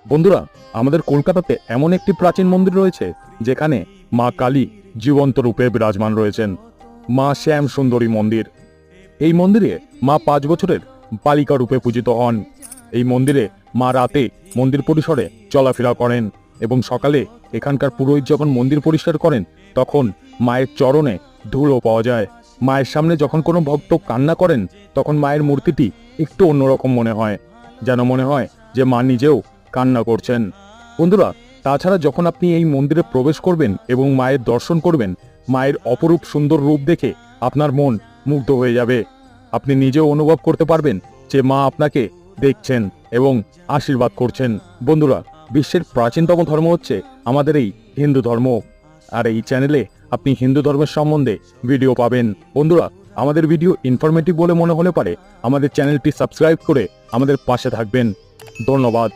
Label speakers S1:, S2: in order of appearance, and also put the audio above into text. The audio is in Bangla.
S1: বন্ধুরা, আমাদের কলকাতাতে এমন একটি প্রাচীন মন্দির রয়েছে যেখানে মা কালী জীবন্ত রূপে বিরাজমান রয়েছেন। মা শ্যাম সুন্দরী মন্দির। এই মন্দিরে মা 5 বছরের বালিকা রূপে পূজিত হন। এই মন্দিরে মা রাতে মন্দির পরিসরে চলাফেরা করেন এবং সকালে এখানকার পুরোহিত যখন মন্দির পরিষ্কার করেন তখন মায়ের চরণে ধুলো পাওয়া যায়। মায়ের সামনে যখন কোনো ভক্ত কান্না করেন তখন মায়ের মূর্তিটি একটু অন্যরকম মনে হয়, যেন মনে হয় যে মা নিজেও কান্না করছেন। বন্ধুরা, তাছাড়া যখন আপনি এই মন্দিরে প্রবেশ করবেন এবং মায়ের দর্শন করবেন, মায়ের অপরূপ সুন্দর রূপ দেখে আপনার মন মুগ্ধ হয়ে যাবে। আপনি নিজেও অনুভব করতে পারবেন যে মা আপনাকে দেখছেন এবং আশীর্বাদ করছেন। বন্ধুরা, বিশ্বের প্রাচীনতম ধর্ম হচ্ছে আমাদের এই হিন্দু ধর্ম, আর এই চ্যানেলে আপনি হিন্দু ধর্মের সম্বন্ধে ভিডিও পাবেন। বন্ধুরা, আমাদের ভিডিও ইনফরমেটিভ বলে মনে হলে পারে আমাদের চ্যানেলটি সাবস্ক্রাইব করে আমাদের পাশে থাকবেন। ধন্যবাদ।